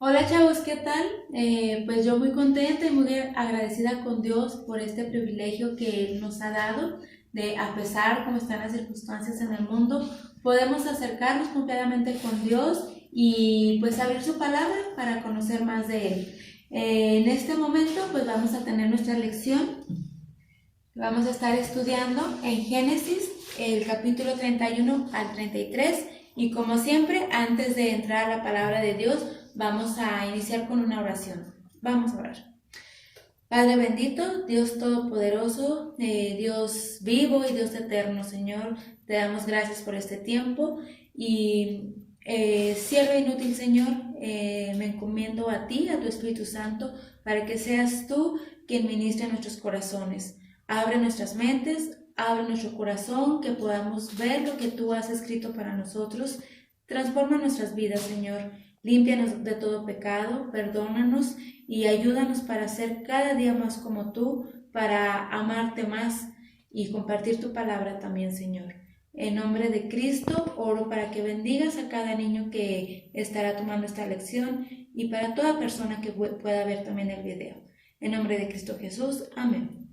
Hola chavos, ¿qué tal? Pues yo muy contenta y muy agradecida con Dios por este privilegio que Él nos ha dado de, a pesar como están las circunstancias en el mundo, podemos acercarnos confiadamente con Dios y pues abrir su palabra para conocer más de Él. En este momento pues vamos a tener nuestra lección. Vamos a estar estudiando en Génesis el capítulo 31 al 33 y como siempre, antes de entrar a la palabra de Dios, vamos a iniciar con una oración. Vamos a orar. Padre bendito, Dios todopoderoso, Dios vivo y Dios eterno, Señor, te damos gracias por este tiempo y sierva inútil, Señor, me encomiendo a ti, a tu Espíritu Santo, para que seas tú quien ministre a nuestros corazones. Abre nuestras mentes, abre nuestro corazón, que podamos ver lo que tú has escrito para nosotros. Transforma nuestras vidas, Señor. Límpianos de todo pecado, perdónanos y ayúdanos para ser cada día más como tú, para amarte más y compartir tu palabra también, Señor. En nombre de Cristo, oro para que bendigas a cada niño que estará tomando esta lección y para toda persona que pueda ver también el video. En nombre de Cristo Jesús, amén.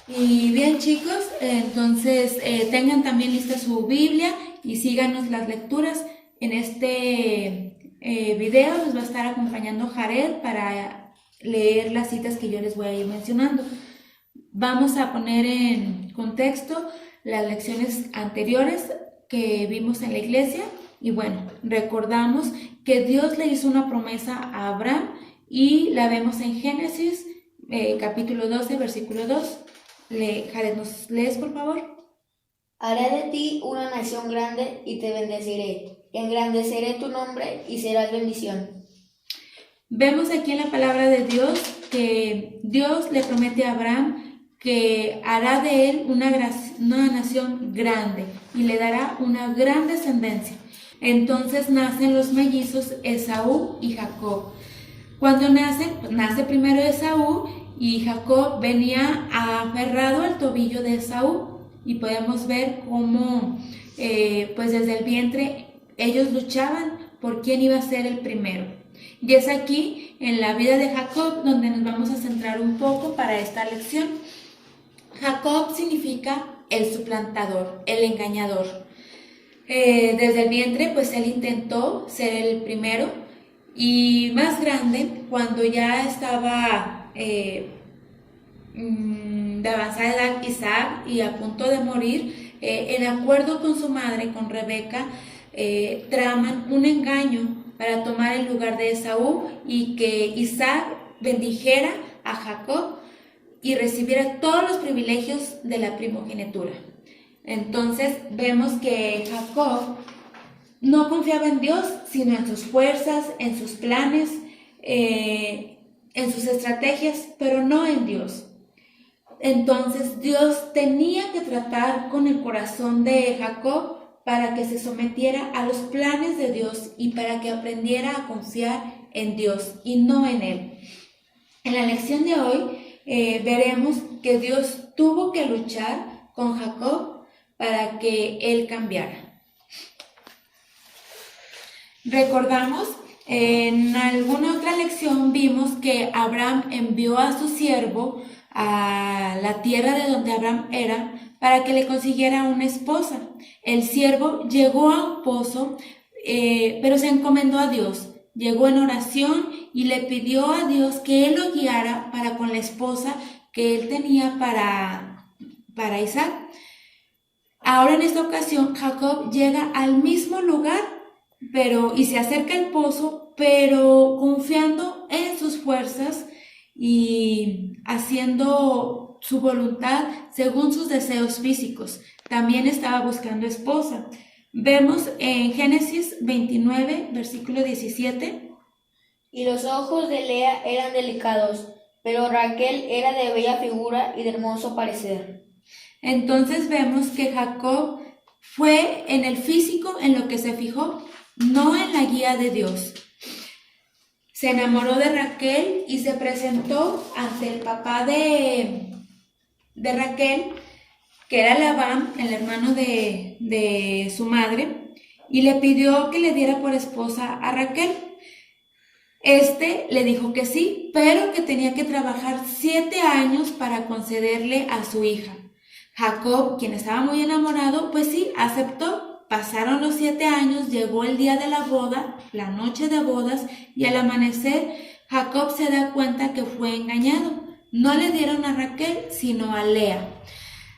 Y bien chicos, entonces tengan también lista su Biblia y síganos las lecturas. En este video nos va a estar acompañando Jared para leer las citas que yo les voy a ir mencionando. Vamos a poner en contexto las lecciones anteriores que vimos en la iglesia y bueno, recordamos que Dios le hizo una promesa a Abraham y la vemos en Génesis capítulo 12, versículo 2. Jared, ¿nos lees por favor? Haré de ti una nación grande y te bendeciré. Engrandeceré tu nombre y serás bendición. Vemos aquí en la palabra de Dios que Dios le promete a Abraham que hará de él una nación grande y le dará una gran descendencia. Entonces nacen los mellizos Esaú y Jacob. Cuando nacen, pues nace primero Esaú y Jacob venía aferrado al tobillo de Esaú y podemos ver cómo pues desde el vientre ellos luchaban por quién iba a ser el primero. Y es aquí en la vida de Jacob donde nos vamos a centrar un poco para esta lección. Jacob significa el suplantador, el engañador. Desde el vientre pues él intentó ser el primero y más grande cuando ya estaba de avanzada edad Isaac y a punto de morir, en acuerdo con su madre, con Rebeca, traman un engaño para tomar el lugar de Esaú y que Isaac bendijera a Jacob y recibiera todos los privilegios de la primogenitura. Entonces vemos que Jacob no confiaba en Dios, sino en sus fuerzas, en sus planes, en sus estrategias, pero no en Dios. Entonces Dios tenía que tratar con el corazón de Jacob para que se sometiera a los planes de Dios y para que aprendiera a confiar en Dios y no en él. En la lección de hoy veremos que Dios tuvo que luchar con Jacob para que él cambiara. Recordamos, en alguna otra lección vimos que Abraham envió a su siervo a la tierra de donde Abraham era para que le consiguiera una esposa. El siervo llegó a un pozo, pero se encomendó a Dios. Llegó en oración y le pidió a Dios que él lo guiara para con la esposa que él tenía para Isaac. Ahora en esta ocasión Jacob llega al mismo lugar y se acerca al pozo, pero confiando en sus fuerzas y haciendo su voluntad según sus deseos físicos. También estaba buscando esposa. Vemos en Génesis 29, versículo 17. Y los ojos de Lea eran delicados, pero Raquel era de bella figura y de hermoso parecer. Entonces vemos que Jacob fue en el físico en lo que se fijó, no en la guía de Dios. Se enamoró de Raquel y se presentó ante el papá de Raquel, que era Labán, el hermano de su madre, y le pidió que le diera por esposa a Raquel. Le dijo que sí, pero que tenía que trabajar 7 años para concederle a su hija. Jacob, quien estaba muy enamorado, pues sí, aceptó. Pasaron los 7 años, llegó el día de la boda, la noche de bodas, y al amanecer Jacob se da cuenta que fue engañado. No le dieron a Raquel, sino a Lea.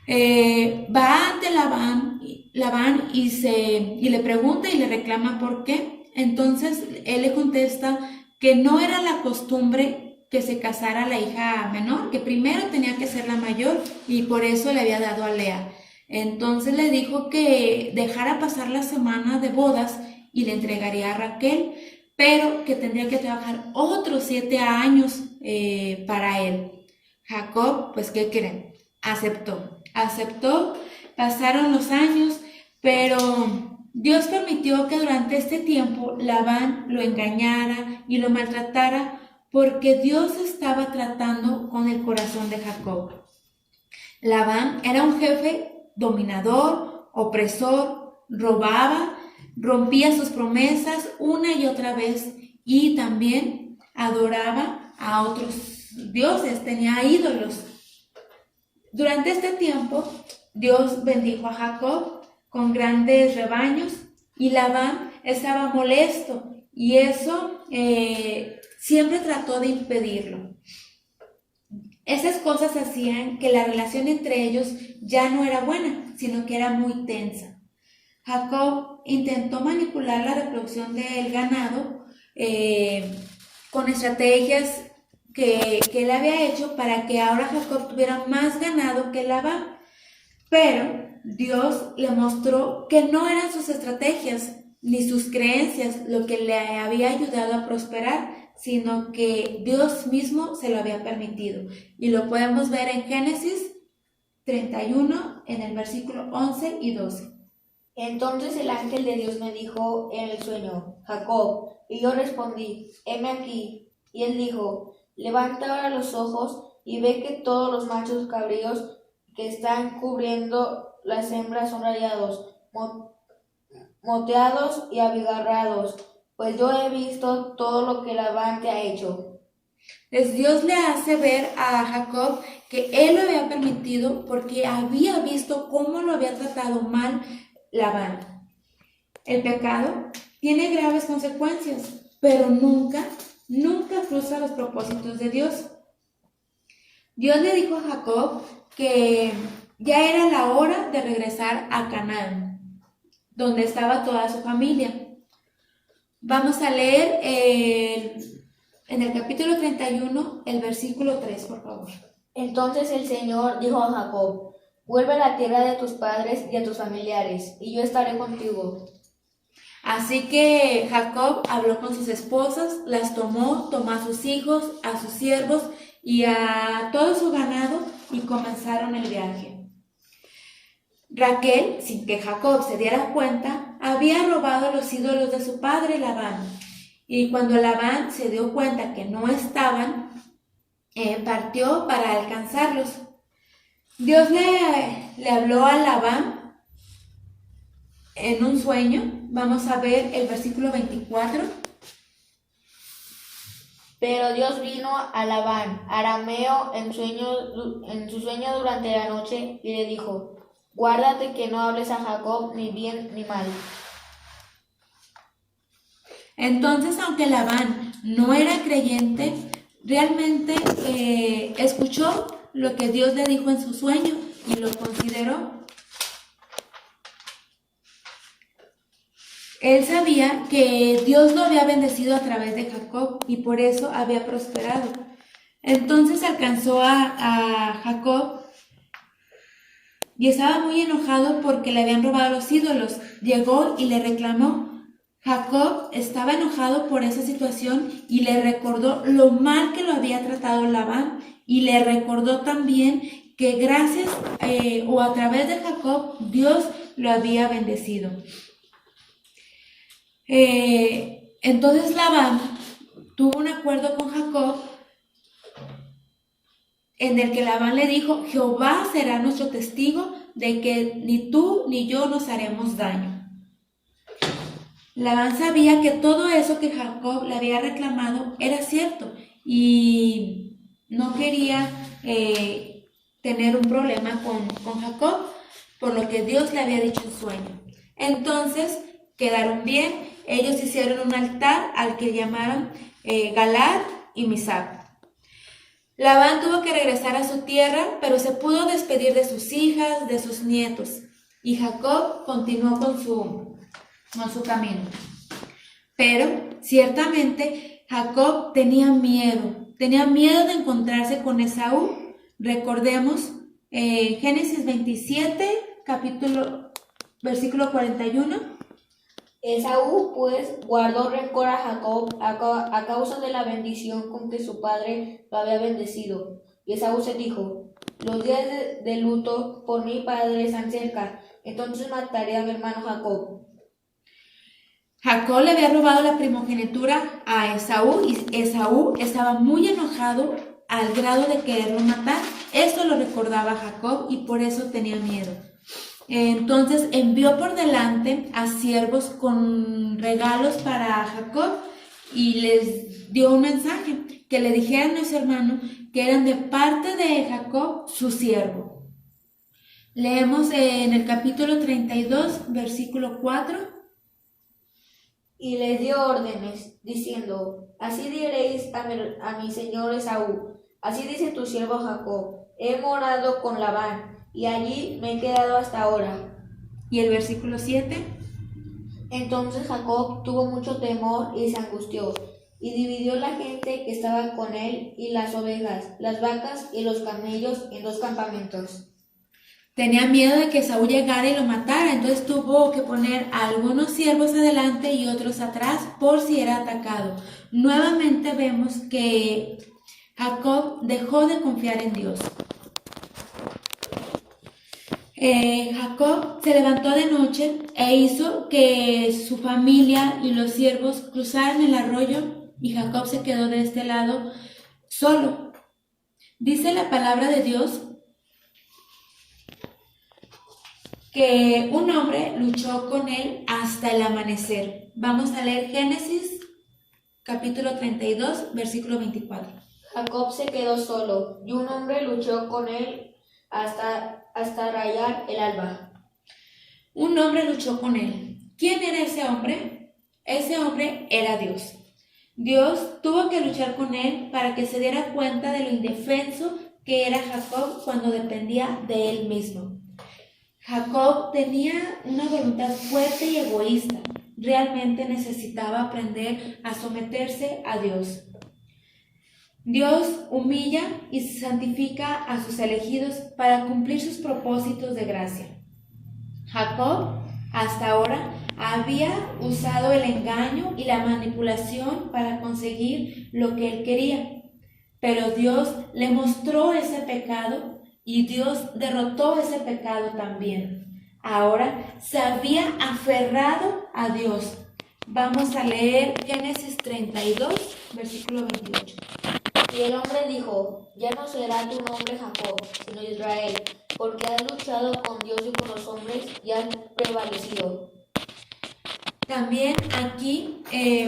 Va ante Labán y le pregunta y le reclama por qué. Entonces él le contesta que no era la costumbre que se casara la hija menor, que primero tenía que ser la mayor y por eso le había dado a Lea. Entonces le dijo que dejara pasar la semana de bodas y le entregaría a Raquel, pero que tendría que trabajar otros 7 años para él. Jacob, pues, ¿qué creen? Aceptó, pasaron los años, pero Dios permitió que durante este tiempo Labán lo engañara y lo maltratara porque Dios estaba tratando con el corazón de Jacob. Labán era un jefe dominador, opresor, robaba, rompía sus promesas una y otra vez y también adoraba a otros dioses, tenía ídolos. Durante este tiempo, Dios bendijo a Jacob con grandes rebaños y Labán estaba molesto y eso siempre trató de impedirlo. Esas cosas hacían que la relación entre ellos ya no era buena, sino que era muy tensa. Jacob intentó manipular la reproducción del ganado con estrategias que él había hecho para que ahora Jacob tuviera más ganado que Labán. Pero Dios le mostró que no eran sus estrategias ni sus creencias lo que le había ayudado a prosperar, sino que Dios mismo se lo había permitido. Y lo podemos ver en Génesis 31, en el versículo 11 y 12. Entonces el ángel de Dios me dijo en el sueño, Jacob, y yo respondí, heme aquí. Y él dijo, levanta ahora los ojos y ve que todos los machos cabríos que están cubriendo las hembras son rayados, moteados y abigarrados, pues yo he visto todo lo que Labán te ha hecho. Pues Dios le hace ver a Jacob que él lo había permitido porque había visto cómo lo había tratado mal Labán. El pecado tiene graves consecuencias, pero nunca frustra los propósitos de Dios. Dios le dijo a Jacob que ya era la hora de regresar a Canaán, donde estaba toda su familia. Vamos a leer en el capítulo 31, el versículo 3, por favor. Entonces el Señor dijo a Jacob, vuelve a la tierra de tus padres y a tus familiares, y yo estaré contigo. Así que Jacob habló con sus esposas, las tomó a sus hijos, a sus siervos y a todo su ganado y comenzaron el viaje. Raquel, sin que Jacob se diera cuenta, había robado los ídolos de su padre Labán. Y cuando Labán se dio cuenta que no estaban, partió para alcanzarlos. Dios le habló a Labán en un sueño. Vamos a ver el versículo 24. Pero Dios vino a Labán, arameo, en su sueño durante la noche, y le dijo, guárdate que no hables a Jacob ni bien ni mal. Entonces, aunque Labán no era creyente, realmente escuchó lo que Dios le dijo en su sueño y lo consideró. Él sabía que Dios lo había bendecido a través de Jacob y por eso había prosperado. Entonces alcanzó a Jacob y estaba muy enojado porque le habían robado los ídolos. Llegó y le reclamó. Jacob estaba enojado por esa situación y le recordó lo mal que lo había tratado Labán y le recordó también que gracias o a través de Jacob Dios lo había bendecido. Entonces Labán tuvo un acuerdo con Jacob en el que Labán le dijo, Jehová será nuestro testigo de que ni tú ni yo nos haremos daño. Labán sabía que todo eso que Jacob le había reclamado era cierto y no quería tener un problema con Jacob, por lo que Dios le había dicho en sueño. Entonces quedaron bien, ellos hicieron un altar al que llamaron Galad y Misab. Labán tuvo que regresar a su tierra, pero se pudo despedir de sus hijas, de sus nietos, y Jacob continuó con su camino. Pero ciertamente Jacob tenía miedo de encontrarse con Esaú. Recordemos Génesis 27, versículo 41. Esaú, pues, guardó rencor a Jacob a causa de la bendición con que su padre lo había bendecido. Y Esaú se dijo: los días de luto por mi padre están cerca, entonces mataré a mi hermano Jacob. Jacob le había robado la primogenitura a Esaú y Esaú estaba muy enojado al grado de quererlo matar. Eso lo recordaba Jacob y por eso tenía miedo. Entonces envió por delante a siervos con regalos para Jacob y les dio un mensaje, que le dijeran a su hermano que eran de parte de Jacob, su siervo. Leemos en el capítulo 32, versículo 4. Y les dio órdenes, diciendo: así diréis a mi señor Esaú: así dice tu siervo Jacob, he morado con Labán, y allí me he quedado hasta ahora. Y el versículo 7. Entonces Jacob tuvo mucho temor y se angustió, y dividió la gente que estaba con él, y las ovejas, las vacas y los camellos en 2 campamentos. Tenía miedo de que Esaú llegara y lo matara, entonces tuvo que poner a algunos siervos adelante y otros atrás por si era atacado. Nuevamente vemos que Jacob dejó de confiar en Dios. Jacob se levantó de noche e hizo que su familia y los siervos cruzaran el arroyo y Jacob se quedó de este lado solo. Dice la palabra de Dios que un hombre luchó con él hasta el amanecer. Vamos a leer Génesis capítulo 32, versículo 24. Jacob se quedó solo, y un hombre luchó con él hasta rayar el alba. Un hombre luchó con él. ¿Quién era ese hombre? Ese hombre era Dios. Dios tuvo que luchar con él para que se diera cuenta de lo indefenso que era Jacob cuando dependía de él mismo. Jacob tenía una voluntad fuerte y egoísta. Realmente necesitaba aprender a someterse a Dios. Dios humilla y santifica a sus elegidos para cumplir sus propósitos de gracia. Jacob, hasta ahora, había usado el engaño y la manipulación para conseguir lo que él quería. Pero Dios le mostró ese pecado y Dios derrotó ese pecado también. Ahora se había aferrado a Dios. Vamos a leer Génesis 32, versículo 28. Y el hombre dijo: ya no será tu nombre Jacob, sino Israel, porque has luchado con Dios y con los hombres y has prevalecido. También aquí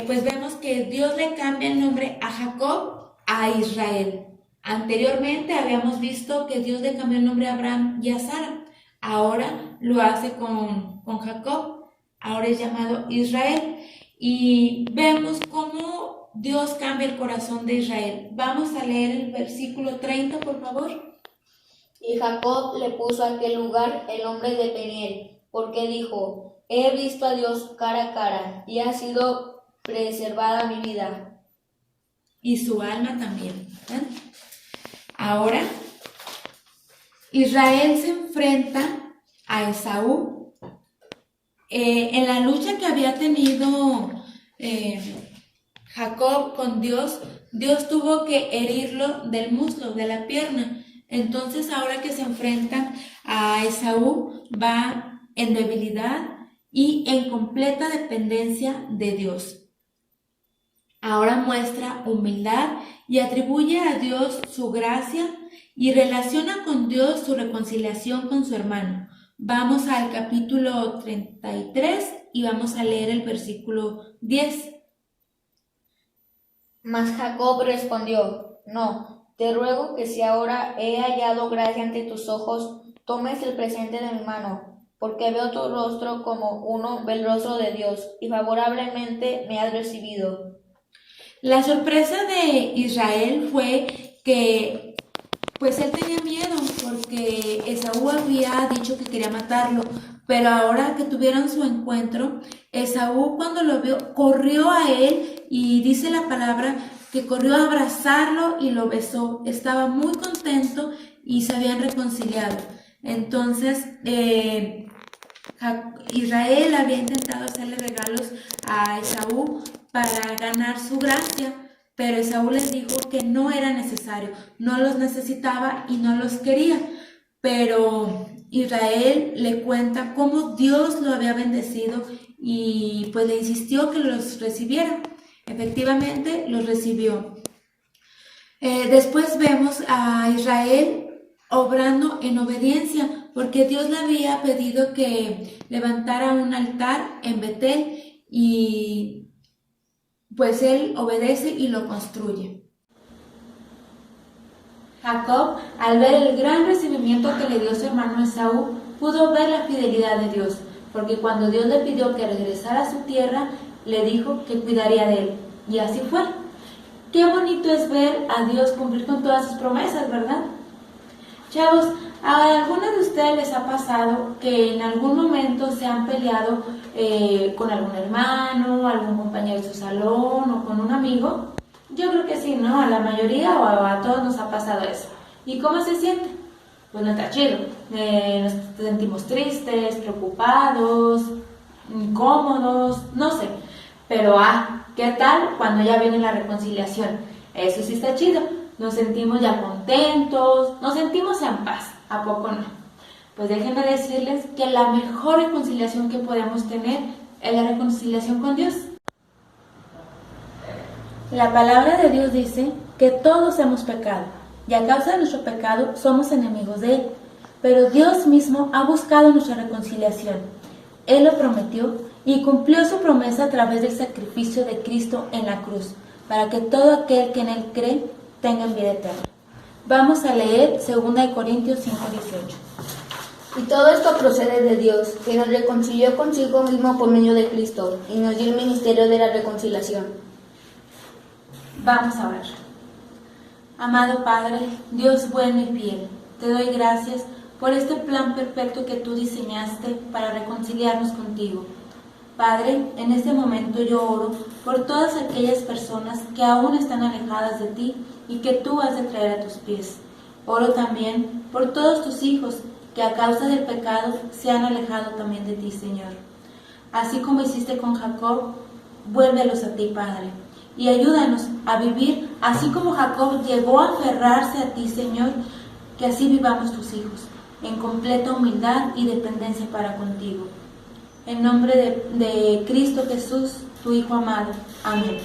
pues vemos que Dios le cambia el nombre a Jacob a Israel. Anteriormente habíamos visto que Dios le cambió el nombre a Abraham y a Sara. Ahora lo hace con Jacob. Ahora es llamado Israel. Y vemos cómo Dios cambia el corazón de Israel. Vamos a leer el versículo 30, por favor. Y Jacob le puso a aquel lugar el nombre de Peniel, porque dijo: he visto a Dios cara a cara, y ha sido preservada mi vida. Y su alma también. Ahora, Israel se enfrenta a Esaú. En la lucha que había tenido Jacob con Dios, Dios tuvo que herirlo del muslo, de la pierna. Entonces, ahora que se enfrentan a Esaú, va en debilidad y en completa dependencia de Dios. Ahora muestra humildad y atribuye a Dios su gracia y relaciona con Dios su reconciliación con su hermano. Vamos al capítulo 33, y vamos a leer el versículo 10. Mas Jacob respondió: No, te ruego que si ahora he hallado gracia ante tus ojos, tomes el presente de mi mano, porque veo tu rostro como uno ve el rostro de Dios, y favorablemente me has recibido. La sorpresa de Israel fue que pues él tenía miedo porque Esaú había dicho que quería matarlo, pero ahora que tuvieron su encuentro, Esaú cuando lo vio corrió a él y dice la palabra que corrió a abrazarlo y lo besó. Estaba muy contento y se habían reconciliado. Entonces, Israel había intentado hacerle regalos a Esaú para ganar su gracia, pero Esaú les dijo que no era necesario, no los necesitaba y no los quería. Pero Israel le cuenta cómo Dios lo había bendecido y pues le insistió que los recibiera. Efectivamente los recibió. Después vemos a Israel obrando en obediencia, porque Dios le había pedido que levantara un altar en Betel y pues él obedece y lo construye. Jacob, al ver el gran recibimiento que le dio su hermano Esaú, pudo ver la fidelidad de Dios, porque cuando Dios le pidió que regresara a su tierra, le dijo que cuidaría de él, y así fue. Qué bonito es ver a Dios cumplir con todas sus promesas, ¿verdad? Chavos, ¿a alguno de ustedes les ha pasado que en algún momento se han peleado con algún hermano, algún compañero de su salón o con un amigo? Yo creo que sí, ¿no? A la mayoría o a todos nos ha pasado eso. ¿Y cómo se siente? Pues no está chido. Nos sentimos tristes, preocupados, incómodos, no sé. Pero ¿qué tal cuando ya viene la reconciliación? Eso sí está chido. Nos sentimos ya contentos, nos sentimos en paz, ¿a poco no? Pues déjenme decirles que la mejor reconciliación que podemos tener es la reconciliación con Dios. La palabra de Dios dice que todos hemos pecado y a causa de nuestro pecado somos enemigos de Él, pero Dios mismo ha buscado nuestra reconciliación. Él lo prometió y cumplió su promesa a través del sacrificio de Cristo en la cruz, para que todo aquel que en Él cree tengan vida eterna. Vamos a leer 2 Corintios 5:18. Y todo esto procede de Dios, que nos reconcilió consigo mismo por medio de Cristo, y nos dio el ministerio de la reconciliación. Vamos a ver. Amado Padre, Dios bueno y fiel, te doy gracias por este plan perfecto que tú diseñaste para reconciliarnos contigo. Padre, en este momento yo oro por todas aquellas personas que aún están alejadas de ti y que tú has de traer a tus pies. Oro también por todos tus hijos que a causa del pecado se han alejado también de ti, Señor. Así como hiciste con Jacob, vuélvelos a ti, Padre, y ayúdanos a vivir así como Jacob llegó a aferrarse a ti, Señor, que así vivamos tus hijos, en completa humildad y dependencia para contigo. En nombre de Cristo Jesús, tu Hijo amado. Amén.